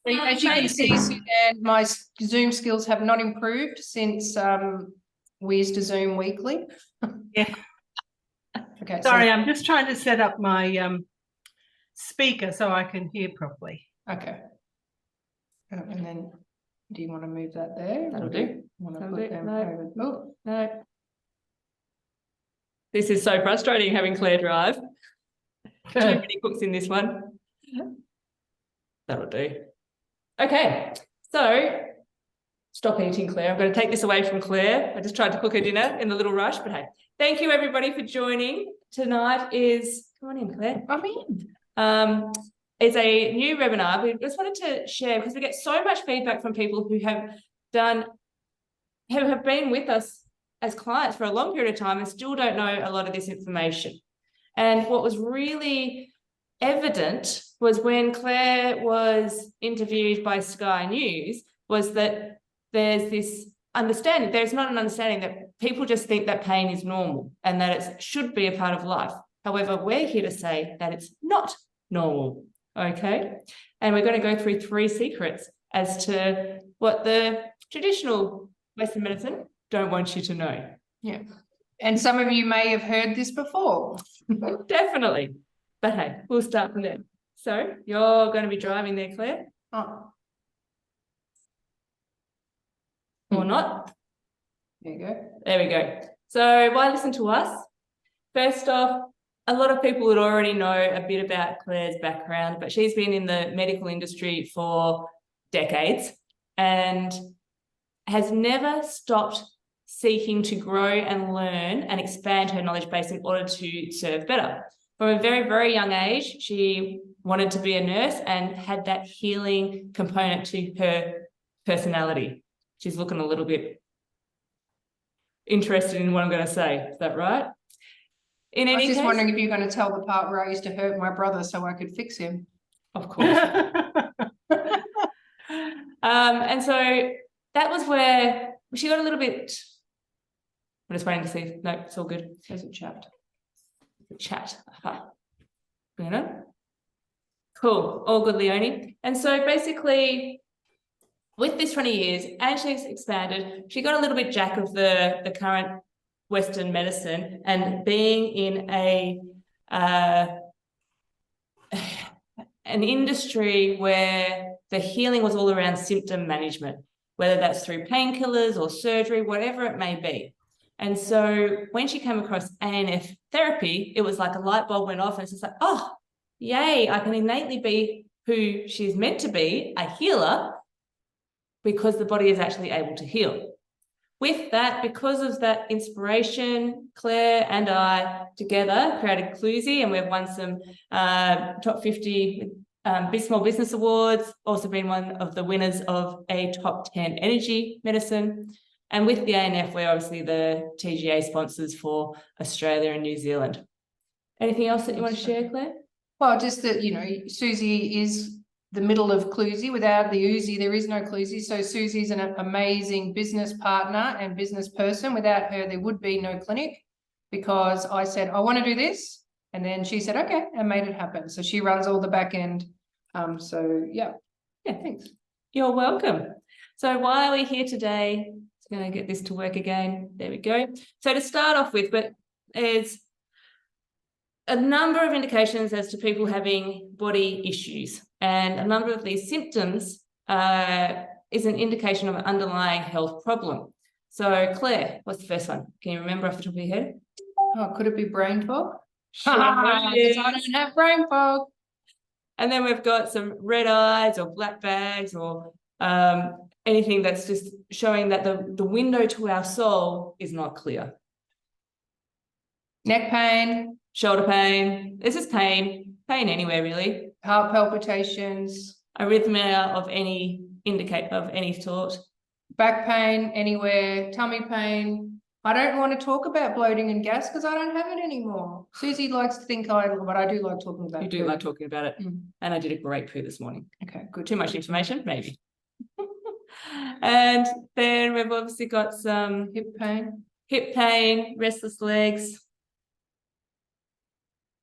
As you can see, Suzanne, my Zoom skills have not improved since we used to Zoom weekly. Yeah. Okay. Sorry, I'm just trying to set up my speaker so I can hear properly. Okay. And then, do you want to move that there? That'll do. Want to put them over? Oh, No. This is so frustrating having Claire drive. Too many cooks in this one. That'll do. Okay, so stop eating, Claire. I'm going to take this away from Claire. I just tried to cook her dinner in a little rush, but hey, thank you everybody for joining. Tonight is, come on in, Claire. I'm in. It's a new webinar. We just wanted to share because we get so much feedback from people who have been with us as clients for a long period of time and still don't know a lot of this information. And what was really evident was when Claire was interviewed by Sky News was that there's this understanding, there's not an understanding that people just think that pain is normal and that it should be a part of life. However, we're here to say that it's not normal, okay? And we're going to go through 3 secrets as to what the traditional Western medicine don't want you to know. Yeah. And some of you may have heard this before. Definitely. But hey, we'll start from there. So you're going to be driving there, Claire? Oh. Or not? There you go. There we go. So why listen to us? First off, a lot of people would already know a bit about Claire's background, but she's been in the medical industry for decades and has never stopped seeking to grow and learn and expand her knowledge base in order to serve better. From a very, very young age, she wanted to be a nurse and had that healing component to her personality. She's looking a little bit interested in what I'm going to say. Is that right? In any case, I was just wondering if you're going to tell the part where I used to hurt my brother so I could fix him. Of course. And so that was where she got a little bit. I'm just waiting to see. No, it's all good. There's a chat. Chat. You know? Cool. All good, Leonie. And so basically, with this 20 years, as she's expanded, she got a little bit jack of the current Western medicine and being in an industry where the healing was all around symptom management, whether that's through painkillers or surgery, whatever it may be. And so when she came across ANF therapy, it was like a light bulb went off and it's just like, oh, yay, I can innately be who she's meant to be, a healer, because the body is actually able to heal. With that, because of that inspiration, Claire and I together created Cluzie, and we've won some top 50 small business awards, also been one of the winners of a top 10 energy medicine. And with the ANF, we're obviously the TGA sponsors for Australia and New Zealand. Anything else that you want to share, Claire? Well, just that, you know, Susie is the middle of Cluzie. Without the Uzi, there is no Cluzie. So Susie's an amazing business partner and business person. Without her, there would be no clinic, because I said, I want to do this. And then she said, okay, and made it happen. So she runs all the back end. So yeah, thanks. You're welcome. So why are we here today? Just going to get this to work again. There we go. So to start off with, but there's a number of indications as to people having body issues, and a number of these symptoms is an indication of an underlying health problem. So Claire, what's the first one? Can you remember off the top of your head? Oh, could it be brain fog? Sure. Because I don't have brain fog. And then we've got some red eyes or black bags or anything that's just showing that the window to our soul is not clear. Neck pain. Shoulder pain. This is pain anywhere really. Heart palpitations. Arrhythmia of any sort. Back pain anywhere. Tummy pain. I don't want to talk about bloating and gas because I don't have it anymore. Susie likes to think but I do like talking about it. You do like talking about it. And I did a great poo this morning. Okay, good. Too much information, maybe. And then we've obviously got some hip pain, restless legs,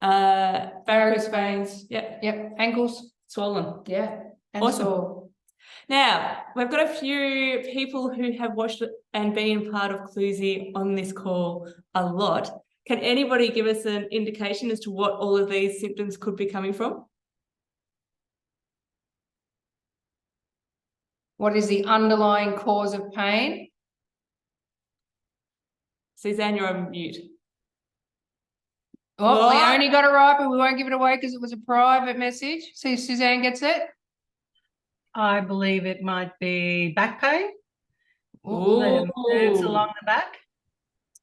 varicose veins. Yep. Ankles swollen. Yeah. And Awesome. sore. Now, we've got a few people who have watched and been part of Cluzie on this call a lot. Can anybody give us an indication as to what all of these symptoms could be coming from? What is the underlying cause of pain? Suzanne, you're on mute. Oh, What? Leonie got it right, but we won't give it away because it was a private message. See if Suzanne gets it. I believe it might be back pain. Ooh. Nerves along the back.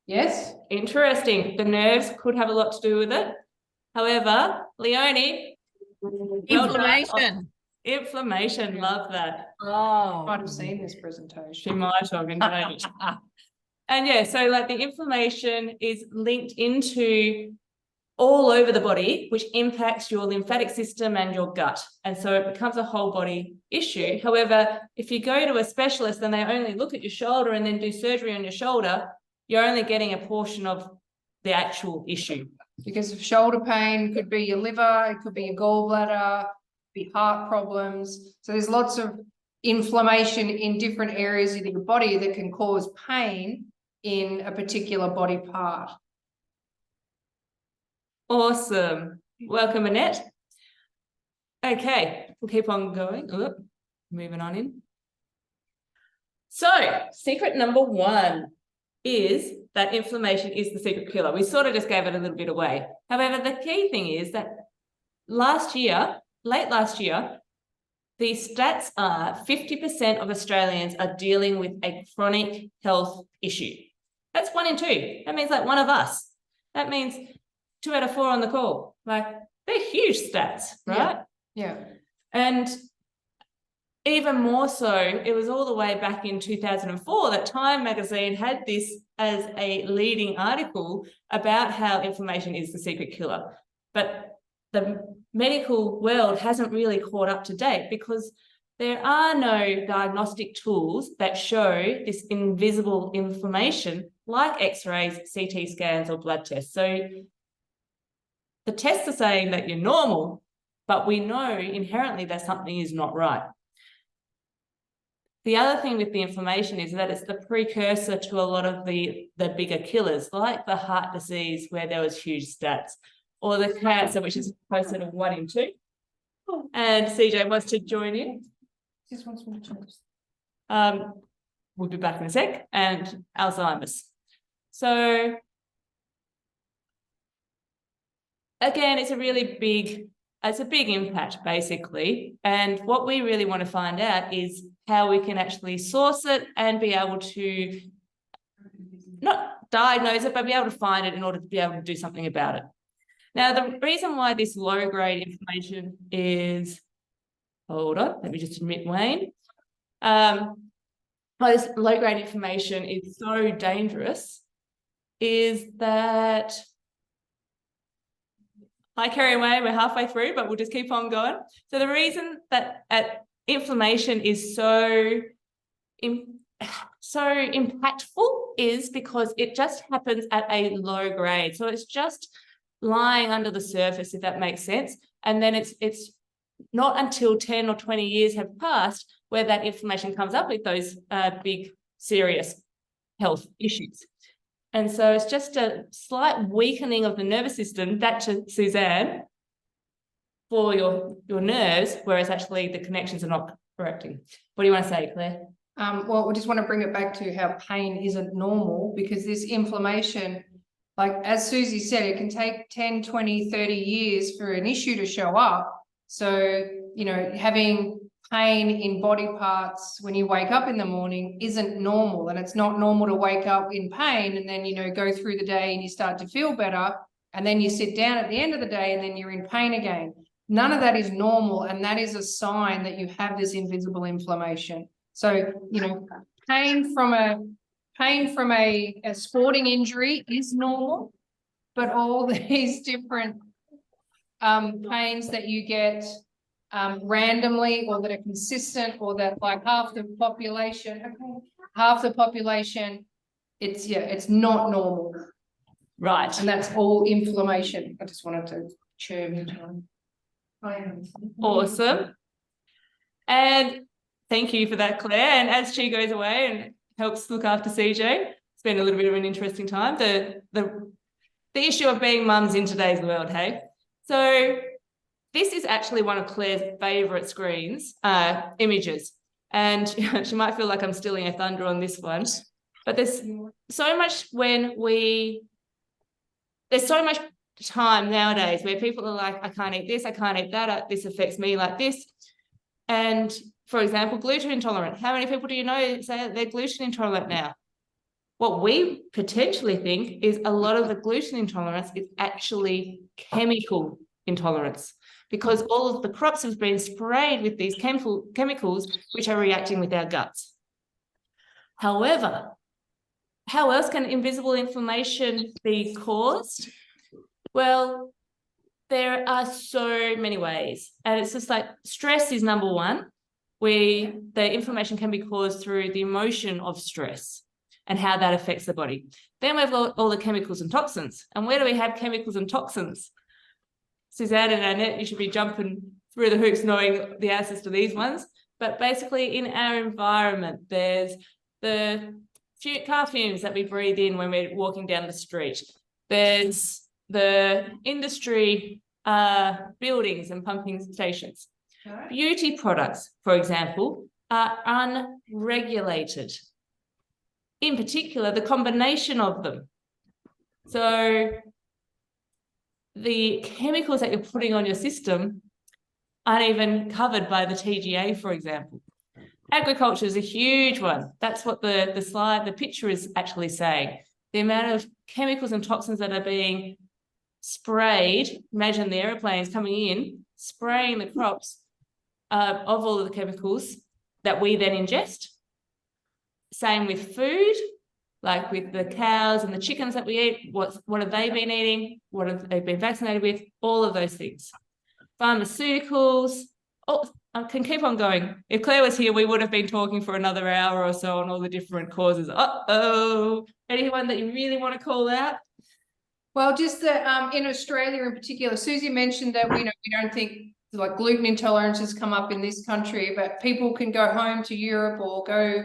Yes. Interesting. The nerves could have a lot to do with it. However, Leonie. Inflammation. Inflammation, love that. Oh. Might have seen this She presentation. might have indeed. And yeah, so like the inflammation is linked into all over the body, which impacts your lymphatic system and your gut. And so it becomes a whole body issue. However, if you go to a specialist and they only look at your shoulder and then do surgery on your shoulder, you're only getting a portion of the actual issue. Because of shoulder pain, could be your liver, it could be your gallbladder, be heart problems. So there's lots of inflammation in different areas of your body that can cause pain in a particular body part. Awesome. Welcome, Annette. Okay, we'll keep on going. Oop, moving on in. So, secret number 1 is that inflammation is the secret killer. We sort of just gave it a little bit away. However, the key thing is that late last year, the stats are 50% of Australians are dealing with a chronic health issue. That's 1 in 2. That means like one of us. That means 2 out of 4 on the call. Like, they're huge stats, right? Yeah. And even more so, it was all the way back in 2004 that Time magazine had this as a leading article about how inflammation is the secret killer. But the medical world hasn't really caught up to date because there are no diagnostic tools that show this invisible inflammation like X-rays, CT scans, or blood tests. So the tests are saying that you're normal, but we know inherently that something is not right. The other thing with the inflammation is that it's the precursor to a lot of the bigger killers, like the heart disease, where there was huge stats, or the cancer, which is closer to 1 in 2. And CJ wants to join in. Just wants me to choose. We'll be back in a sec. And Alzheimer's. So again, it's a big impact, basically. And what we really want to find out is how we can actually source it and be able to not diagnose it, but be able to find it in order to be able to do something about it. Now, the reason why this low-grade inflammation is, hold on, let me just admit Wayne. Why this low-grade inflammation is so dangerous is that, hi, Kerry and Wayne, we're halfway through, but we'll just keep on going. So the reason that inflammation is so impactful is because it just happens at a low grade. So it's just lying under the surface, if that makes sense. And then it's not until 10 or 20 years have passed where that inflammation comes up with those big, serious health issues. And so it's just a slight weakening of the nervous system, back to Suzanne, for your nerves, whereas actually the connections are not correcting. What do you want to say, Claire? Well, we just want to bring it back to how pain isn't normal, because this inflammation, like as Susie said, it can take 10, 20, 30 years for an issue to show up. So, having pain in body parts when you wake up in the morning isn't normal, and it's not normal to wake up in pain and then, go through the day and you start to feel better, and then you sit down at the end of the day and then you're in pain again. None of that is normal, and that is a sign that you have this invisible inflammation. So, pain from a sporting injury is normal, but all these different pains that you get randomly, or that are consistent, or that like half the population, it's not normal. Right. And that's all inflammation. I just wanted to chirp into it. Awesome. And Thank you for that, Claire. And as she goes away and helps look after CJ, it's been a little bit of an interesting time. The issue of being mums in today's world, hey? So this is actually one of Claire's favourite screens, images. And she might feel like I'm stealing her thunder on this one. But there's so much there's so much time nowadays where people are like, I can't eat this, I can't eat that, this affects me like this. And for example, gluten intolerant. How many people do you know say that they're gluten intolerant now? What we potentially think is a lot of the gluten intolerance is actually chemical intolerance, because all of the crops have been sprayed with these chemicals which are reacting with our guts. However, how else can invisible inflammation be caused? Well, there are so many ways. And it's just like stress is number one. The inflammation can be caused through the emotion of stress and how that affects the body. Then we've got all the chemicals and toxins. And where do we have chemicals and toxins? Suzanne and Annette, you should be jumping through the hoops knowing the answers to these ones. But basically in our environment, there's the car fumes that we breathe in when we're walking down the street. There's the industry buildings and pumping stations. Right. Beauty products, for example, are unregulated. In particular, the combination of them. So the chemicals that you're putting on your system aren't even covered by the TGA, for example. Agriculture is a huge one. That's what the picture is actually saying. The amount of chemicals and toxins that are being sprayed, imagine the aeroplanes coming in, spraying the crops of all of the chemicals that we then ingest. Same with food, like with the cows and the chickens that we eat. What have they been eating? What have they been vaccinated with? All of those things. Pharmaceuticals. Oh, I can keep on going. If Claire was here, we would have been talking for another hour or so on all the different causes. Uh-oh. Anyone that you really want to call out? Well, just that in Australia in particular, Susie mentioned that we don't think like gluten intolerance has come up in this country, but people can go home to Europe or go,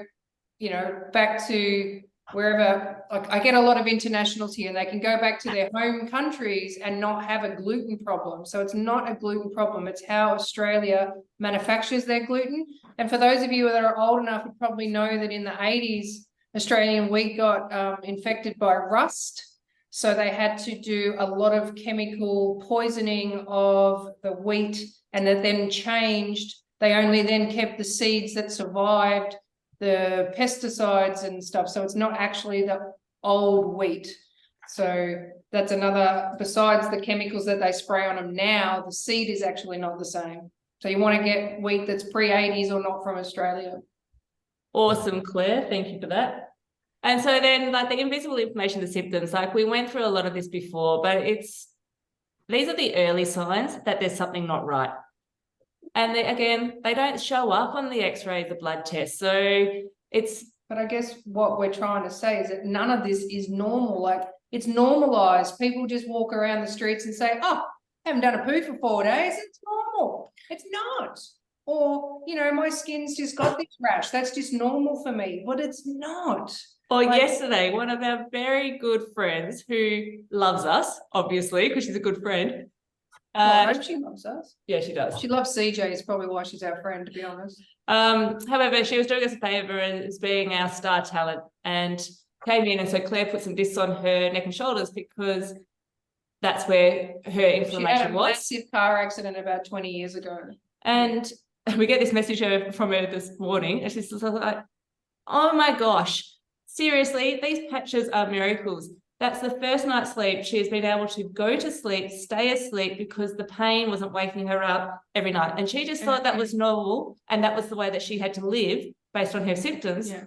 back to wherever. Like I get a lot of internationals here, and they can go back to their home countries and not have a gluten problem. So it's not a gluten problem. It's how Australia manufactures their gluten. And for those of you that are old enough, you probably know that in the 80s, Australian wheat got infected by rust. So they had to do a lot of chemical poisoning of the wheat, and that then changed. They only then kept the seeds that survived the pesticides and stuff. So it's not actually the old wheat. So that's another, besides the chemicals that they spray on them now, the seed is actually not the same. So you want to get wheat that's pre-80s or not from Australia. Awesome, Claire. Thank you for that. And so then like the invisible inflammation, the symptoms, like we went through a lot of this before, but these are the early signs that there's something not right. And they don't show up on the x-ray, the blood test. So but I guess what we're trying to say is that none of this is normal. Like it's normalized. People just walk around the streets and say, oh, I haven't done a poo for 4 days. It's normal. It's not. Or, my skin's just got this rash. That's just normal for me, but it's not. Or yesterday, one of our very good friends who loves us, obviously, because she's a good friend. I hope she loves us. Yeah, she does. She loves CJ, is probably why she's our friend, to be honest. However, she was doing us a favour as being our star talent and came in, and so Claire put some discs on her neck and shoulders because that's where her inflammation was. She had a massive car accident about 20 years ago. And we get this message from her this morning, and she's like, oh my gosh, seriously, these patches are miracles. That's the first night's sleep. She has been able to go to sleep, stay asleep because the pain wasn't waking her up every night. And she just thought that was normal, and that was the way that she had to live based on her symptoms. Yeah.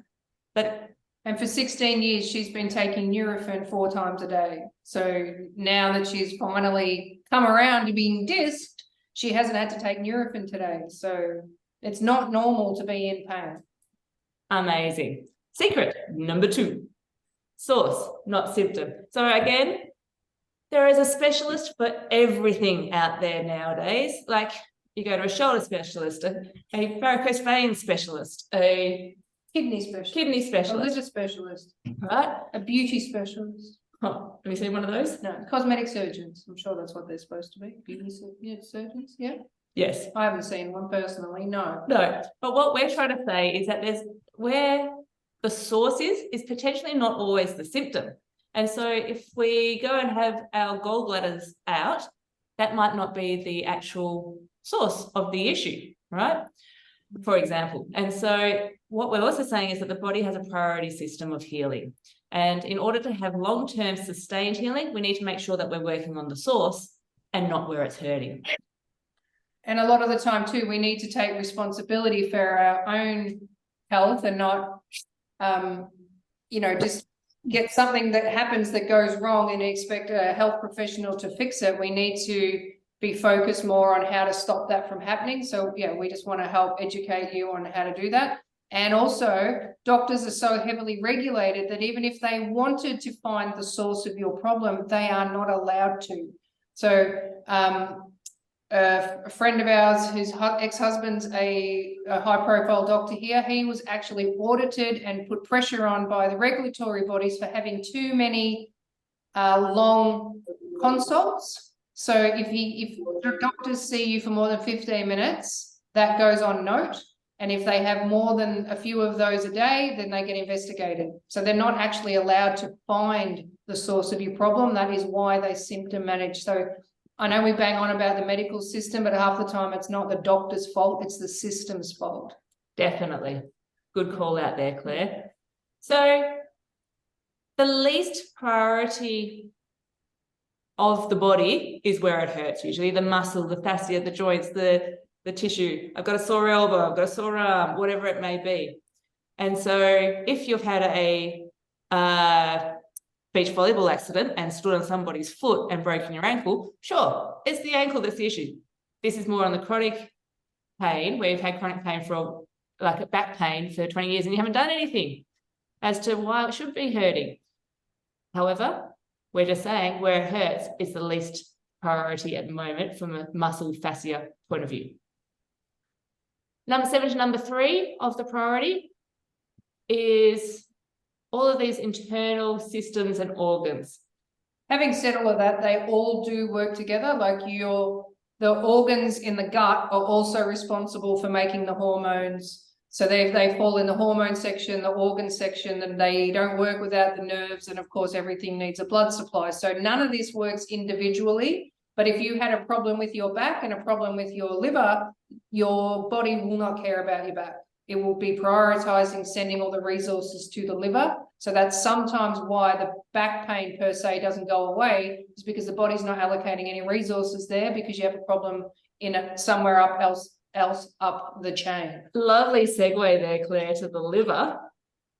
And for 16 years, she's been taking Nurofen 4 times a day. So now that she's finally come around to being disked, she hasn't had to take Nurofen today. So it's not normal to be in pain. Amazing. Secret number 2. Source, not symptom. So again, there is a specialist for everything out there nowadays. Like you go to a shoulder specialist, a varicose vein specialist, a Kidney specialist. kidney A specialist, liver specialist. right? A beauty specialist. Oh, have you seen one of those? No, cosmetic surgeons. I'm sure that's what they're supposed to be. Beauty surgeons. Yeah. Yes. I haven't seen one personally. No. No, but what we're trying to say is that there's where the source is potentially not always the symptom. And so if we go and have our gallbladders out, that might not be the actual source of the issue, right? For example. And so what we're also saying is that the body has a priority system of healing. And in order to have long-term sustained healing, we need to make sure that we're working on the source and not where it's hurting. And a lot of the time too, we need to take responsibility for our own health and not, just get something that happens that goes wrong and expect a health professional to fix it. We need to be focused more on how to stop that from happening. So yeah, we just want to help educate you on how to do that. And also, doctors are so heavily regulated that even if they wanted to find the source of your problem, they are not allowed to. So a friend of ours, whose ex-husband's a high-profile doctor here, he was actually audited and put pressure on by the regulatory bodies for having too many long consults. So if the doctors see you for more than 15 minutes, that goes on note. And if they have more than a few of those a day, then they get investigated. So they're not actually allowed to find the source of your problem. That is why they symptom manage. So I know we bang on about the medical system, but half the time it's not the doctor's fault, it's the system's fault. Definitely. Good call out there, Claire. So the least priority of the body is where it hurts, usually the muscle, the fascia, the joints, the tissue. I've got a sore elbow, I've got a sore arm, whatever it may be. And so if you've had a beach volleyball accident and stood on somebody's foot and broken your ankle, sure, it's the ankle that's the issue. This is more on the chronic pain, where you've had chronic pain for like a back pain for 20 years and you haven't done anything as to why it should be hurting. However, we're just saying where it hurts is the least priority at the moment from a muscle fascia point of view. Number 7 to number 3 of the priority is all of these internal systems and organs. Having said all of that, they all do work together. Like the organs in the gut are also responsible for making the hormones. So they fall in the hormone section, the organ section, and they don't work without the nerves. And of course, everything needs a blood supply. So none of this works individually. But if you had a problem with your back and a problem with your liver, your body will not care about your back. It will be prioritizing sending all the resources to the liver. So that's sometimes why the back pain per se doesn't go away, is because the body's not allocating any resources there because you have a problem in it somewhere else up the chain. Lovely segue there, Claire, to the liver.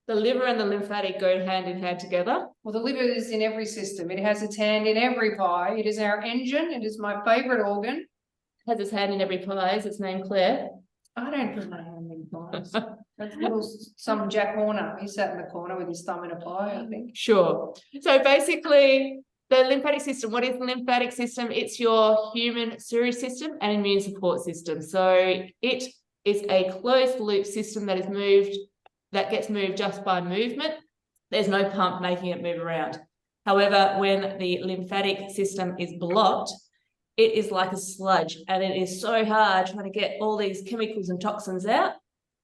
The liver and the lymphatic go hand in hand together. Well, the liver is in every system. It has its hand in every pie. It is our engine. It is my favorite organ. Has its hand in every pie. Is its name Claire? I don't put my hand in pies. That's little some Jack Horner. He sat in the corner with his thumb in a pie, I think. Sure. So basically, the lymphatic system, what is the lymphatic system? It's your human sewage system and immune support system. So it is a closed loop system that gets moved just by movement. There's no pump making it move around. However, when the lymphatic system is blocked, it is like a sludge and it is so hard trying to get all these chemicals and toxins out.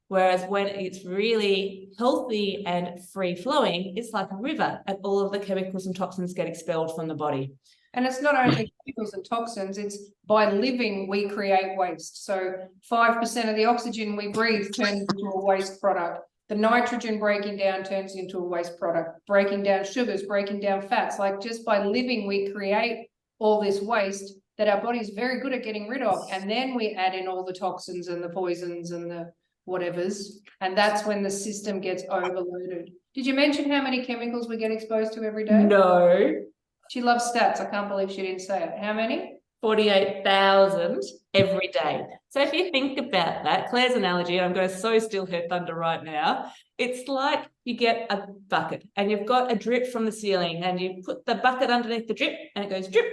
Whereas when it's really healthy and free flowing, it's like a river and all of the chemicals and toxins get expelled from the body. And it's not only chemicals and toxins, it's by living, we create waste. So 5% of the oxygen we breathe turns into a waste product. The nitrogen breaking down turns into a waste product, breaking down sugars, breaking down fats. Like just by living, we create all this waste that our body is very good at getting rid of. And then we add in all the toxins and the poisons and the whatevers. And that's when the system gets overloaded. Did you mention how many chemicals we get exposed to every day? No. She loves stats. I can't believe she didn't say it. How many? 48,000 every day. So if you think about that, Claire's analogy, and I'm going to so steal her thunder right now, it's like you get a bucket and you've got a drip from the ceiling and you put the bucket underneath the drip and it goes drip,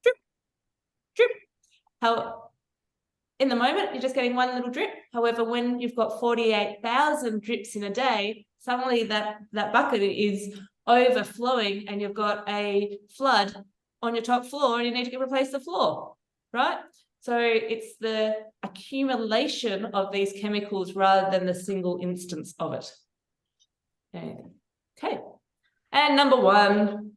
drip, drip. in the moment, you're just getting one little drip. However, when you've got 48,000 drips in a day, suddenly that bucket is overflowing and you've got a flood on your top floor and you need to replace the floor, right? So it's the accumulation of these chemicals rather than the single instance of it. Okay. And number 1.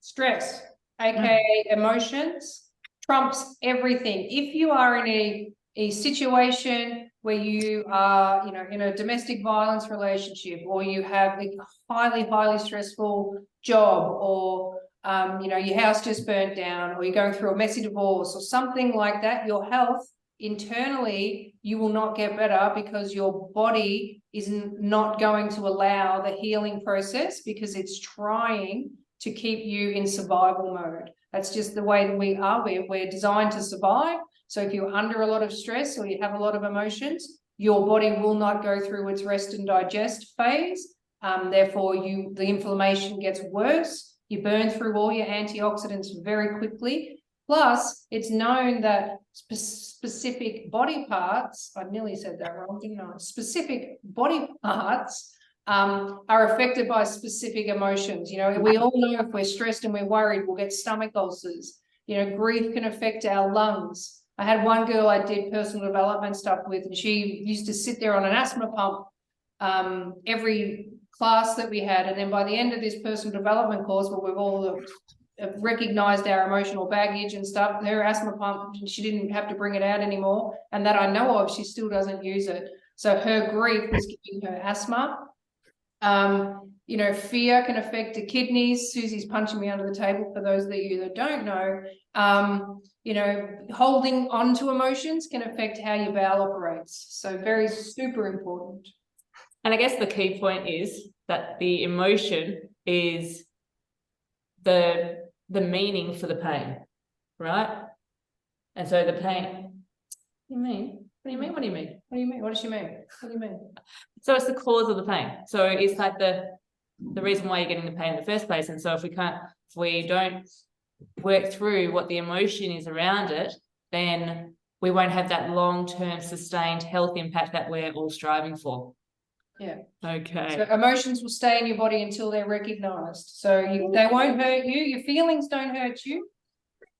Stress, aka emotions, trumps everything. If you are in a situation where you are, you know, in a domestic violence relationship, or you have a highly stressful job, or you know, your house just burnt down, or you're going through a messy divorce or something like that, your health internally, you will not get better because your body is not going to allow the healing process because it's trying to keep you in survival mode. That's just the way that we are. We're designed to survive. So if you're under a lot of stress or you have a lot of emotions, your body will not go through its rest and digest phase. Therefore, the inflammation gets worse. You burn through all your antioxidants very quickly. Plus, it's known that specific body parts, I nearly said that wrong, didn't I? Specific body parts are affected by specific emotions. You know, we all know if we're stressed and we're worried, we'll get stomach ulcers. You know, grief can affect our lungs. I had one girl I did personal development stuff with, and she used to sit there on an asthma pump every class that we had. And then by the end of this personal development course, where we've all recognized our emotional baggage and stuff, her asthma pump, she didn't have to bring it out anymore. And that I know of, she still doesn't use it. So her grief was giving her asthma. You know, fear can affect the kidneys. Susie's punching me under the table for those of you that don't know. You know, holding on to emotions can affect how your bowel operates. So very super important. And I guess the key point is that the emotion is the meaning for the pain, right? And so the pain, what do you mean? What do you mean? What do you mean? What do you mean? What does she mean? What do you mean? So it's the cause of the pain. So it's like the reason why you're getting the pain in the first place. And so if we don't work through what the emotion is around it, then we won't have that long-term sustained health impact that we're all striving for. Yeah. Okay. So emotions will stay in your body until they're recognized. So they won't hurt you. Your feelings don't hurt you.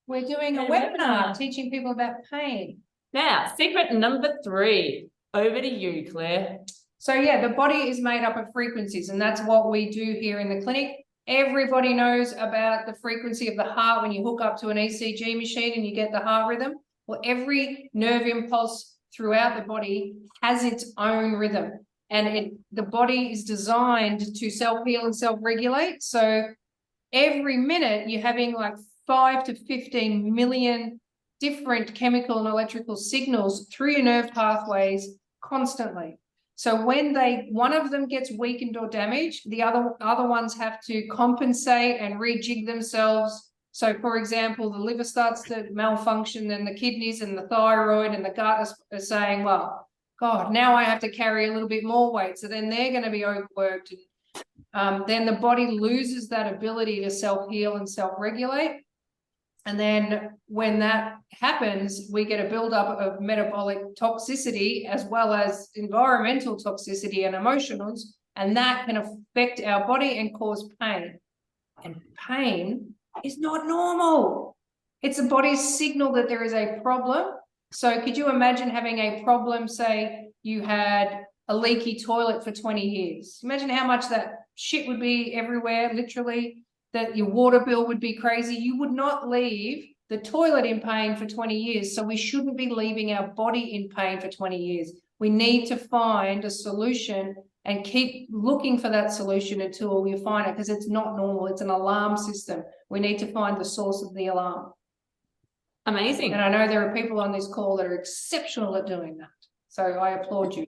We're doing a webinar teaching people about pain. Now, secret number 3. Over to you, Claire. So yeah, the body is made up of frequencies, and that's what we do here in the clinic. Everybody knows about the frequency of the heart when you hook up to an ECG machine and you get the heart rhythm. Well, every nerve impulse throughout the body has its own rhythm. And the body is designed to self-heal and self-regulate. So every minute you're having like 5 to 15 million different chemical and electrical signals through your nerve pathways constantly. So when one of them gets weakened or damaged, the other ones have to compensate and rejig themselves. So for example, the liver starts to malfunction, and the kidneys and the thyroid and the gut are saying, well, God, now I have to carry a little bit more weight. So then they're going to be overworked. Then the body loses that ability to self-heal and self-regulate. And then when that happens, we get a buildup of metabolic toxicity as well as environmental toxicity and emotionals. And that can affect our body and cause pain. And pain is not normal. It's the body's signal that there is a problem. So could you imagine having a problem, say you had a leaky toilet for 20 years? Imagine how much that shit would be everywhere, literally, that your water bill would be crazy. You would not leave the toilet in pain for 20 years. So we shouldn't be leaving our body in pain for 20 years. We need to find a solution and keep looking for that solution until we find it, because it's not normal. It's an alarm system. We need to find the source of the alarm. Amazing. And I know there are people on this call that are exceptional at doing that. So I applaud you.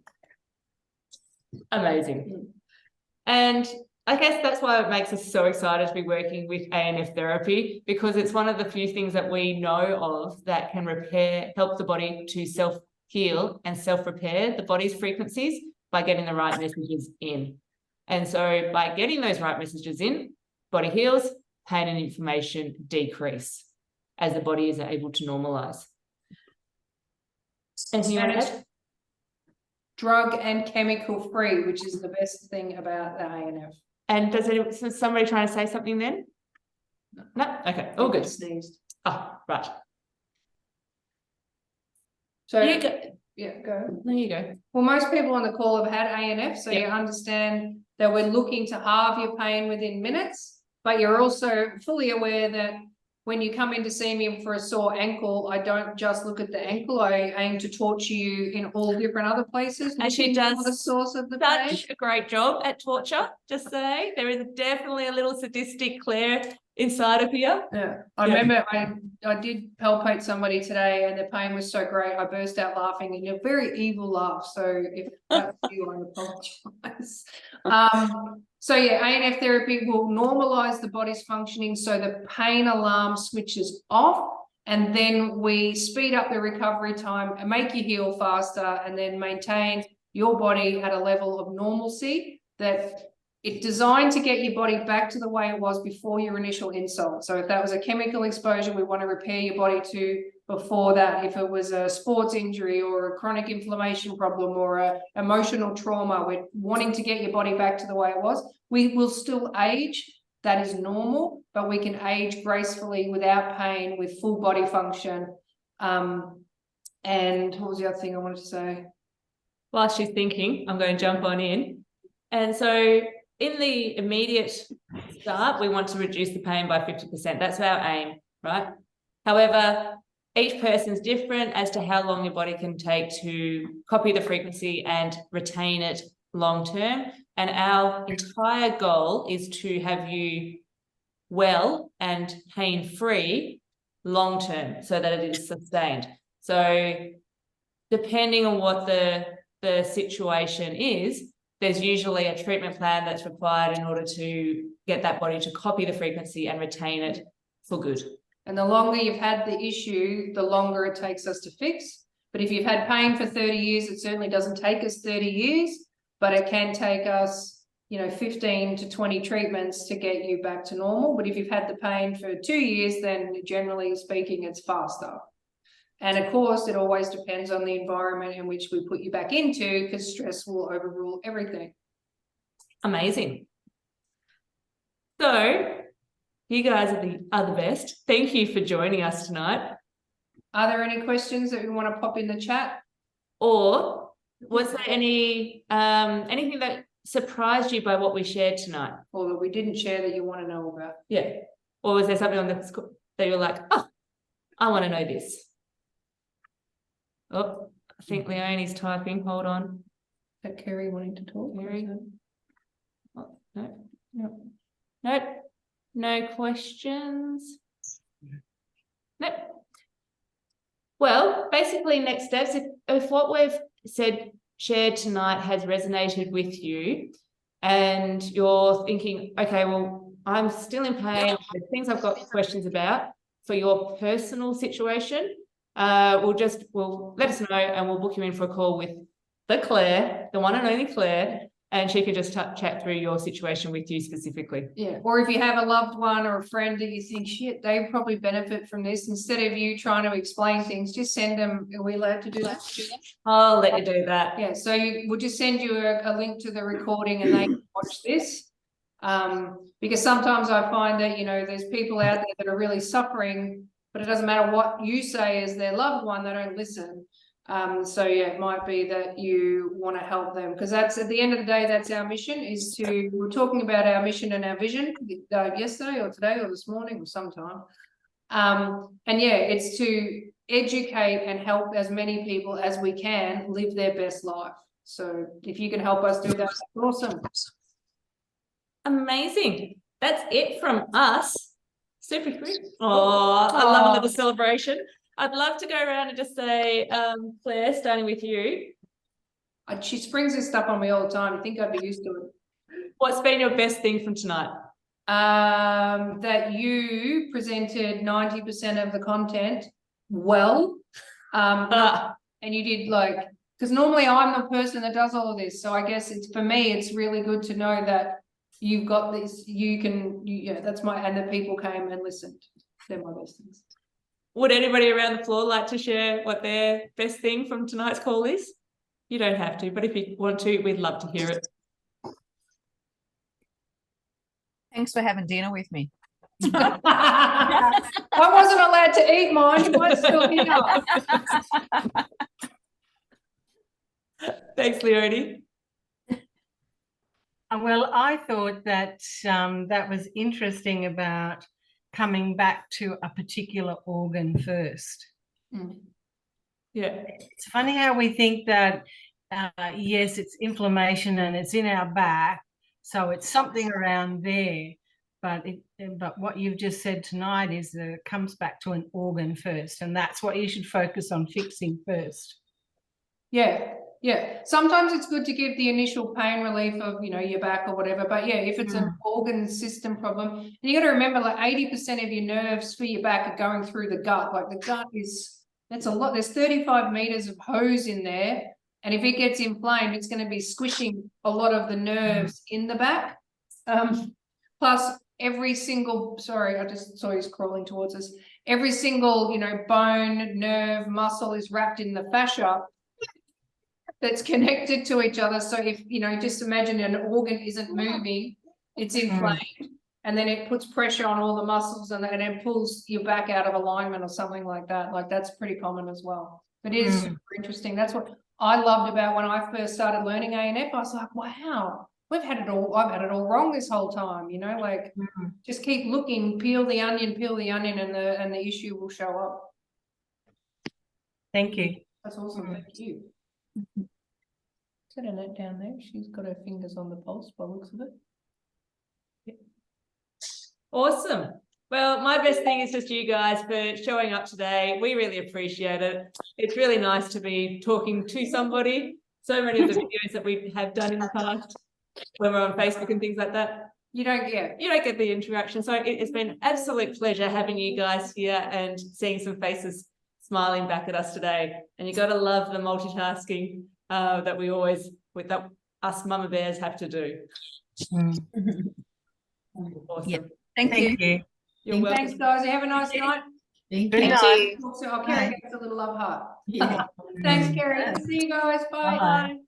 Amazing. And I guess that's why it makes us so excited to be working with ANF therapy, because it's one of the few things that we know of that can help the body to self-heal and self-repair the body's frequencies by getting the right messages in. And so by getting those right messages in, body heals, pain and inflammation decrease as the body is able to normalize. Anything you And want to it's add? drug and chemical free, which is the best thing about the ANF. And is somebody trying to say something then? No? Okay, all good. Sneezed. Oh, right. So You go. yeah, go. There you go. Well, most people on the call have had ANF, so you Yep. understand that we're looking to halve your pain within minutes, but you're also fully aware that when you come in to see me for a sore ankle, I don't just look at the ankle, I aim to torture you in all different other places. And she looking for does the source of the pain. Such a great job at torture, just say. There is definitely a little sadistic Claire inside of here. Yeah, I Yeah. remember I did palpate somebody today and the pain was so great, I burst out laughing in a very evil laugh. So if that's you, I apologize. So yeah, ANF therapy will normalize the body's functioning so the pain alarm switches off, and then we speed up the recovery time and make you heal faster, and then maintain your body at a level of normalcy that it's designed to get your body back to the way it was before your initial insult. So if that was a chemical exposure, we want to repair your body to before that. If it was a sports injury or a chronic inflammation problem or a emotional trauma, we're wanting to get your body back to the way it was. We will still age. That is normal, but we can age gracefully without pain, with full body function. And what was the other thing I wanted to say? While she's thinking, I'm going to jump on in. And so in the immediate start, we want to reduce the pain by 50%. That's our aim, right? However, each person's different as to how long your body can take to copy the frequency and retain it long term. And our entire goal is to have you well and pain-free long term so that it is sustained. So depending on what the situation is, there's usually a treatment plan that's required in order to get that body to copy the frequency and retain it for good. And the longer you've had the issue, the longer it takes us to fix. But if you've had pain for 30 years, it certainly doesn't take us 30 years, but it can take us, 15 to 20 treatments to get you back to normal. But if you've had the pain for 2 years, then generally speaking, it's faster. And of course, it always depends on the environment in which we put you back into, because stress will overrule everything. Amazing. So you guys are the best. Thank you for joining us tonight. Are there any questions that we want to pop in the chat? Or was there anything that surprised you by what we shared tonight? Or that we didn't share that you want to know about? Yeah. Or was there something on the that you're like, oh, I want to know this? Oh, I think Leonie's typing. Hold on. Is that Kerry wanting to talk? Kerry? Oh, no. No questions. Nope. Well, basically next steps, if what we've shared tonight has resonated with you and you're thinking, okay, well, I'm still in pain, there's things I've got questions about for your personal situation, we'll let us know and we'll book you in for a call with Claire, the one and only Claire, and she can just chat through your situation with you specifically. Yeah. Or if you have a loved one or a friend that you think, shit, they probably benefit from this, instead of you trying to explain things, just send them. Are we allowed to do that? I'll let you do that. Yeah. So we'll just send you a link to the recording and they can watch this. Because sometimes I find that, there's people out there that are really suffering, but it doesn't matter what you say as their loved one, they don't listen. So yeah, it might be that you want to help them, because that's, at the end of the day, that's our mission, we're talking about our mission and our vision yesterday or today or this morning or sometime. And yeah, it's to educate and help as many people as we can live their best life. So if you can help us do that, that's awesome. Amazing. That's it from us. Super quick. Oh, I love a little celebration. I'd love to go around and just say, Claire, starting with you. She springs this stuff on me all the time. I think I'd be used to it. What's been your best thing from tonight? That you presented 90% of the content well. And you did because normally I'm the person that does all of this. So I guess for me, it's really good to know that you've got this, and the people came and listened. They're my best things. Would anybody around the floor like to share what their best thing from tonight's call is? You don't have to, but if you want to, we'd love to hear it. Thanks for having dinner with me. I wasn't allowed to eat mine. Mine's still here. Thanks, Leonie. Well, I thought that that was interesting about coming back to a particular organ first. Yeah. It's funny how we think that, yes, it's inflammation and it's in our back, so it's something around there. But what you've just said tonight is that it comes back to an organ first, and that's what you should focus on fixing first. Yeah. Sometimes it's good to give the initial pain relief of, your back or whatever. But yeah, if it's an organ system problem, and you got to remember, like 80% of your nerves for your back are going through the gut. Like the gut that's a lot. There's 35 meters of hose in there. And if it gets inflamed, it's going to be squishing a lot of the nerves in the back. Plus every single, sorry, I just saw he's crawling towards us. Every single, bone, nerve, muscle is wrapped in the fascia that's connected to each other. So if, just imagine an organ isn't moving, it's inflamed, and then it puts pressure on all the muscles and then pulls your back out of alignment or something like that. Like that's pretty common as well. But it is super interesting. That's what I loved about when I first started learning ANF. I was like, wow, I've had it all wrong this whole time, just keep looking, peel the onion, and the issue will show up. Thank you. That's awesome. Thank you. Is that Annette down there? She's got her fingers on the pulse by the looks of it. Yeah. Awesome. Well, my best thing is just you guys for showing up today. We really appreciate it. It's really nice to be talking to somebody. So many of the videos that we have done in the past when we're on Facebook and things like that, you don't get the interaction. So it's been an absolute pleasure having you guys here and seeing some faces smiling back at us today. And you got to love the multitasking that us mama bears have to do. Awesome. Yeah. Thank you. You're welcome. Thanks, guys. Have a nice night. Good night. I'll carry a little love heart. Yeah. Thanks, Kerry. See you guys. Bye. Bye.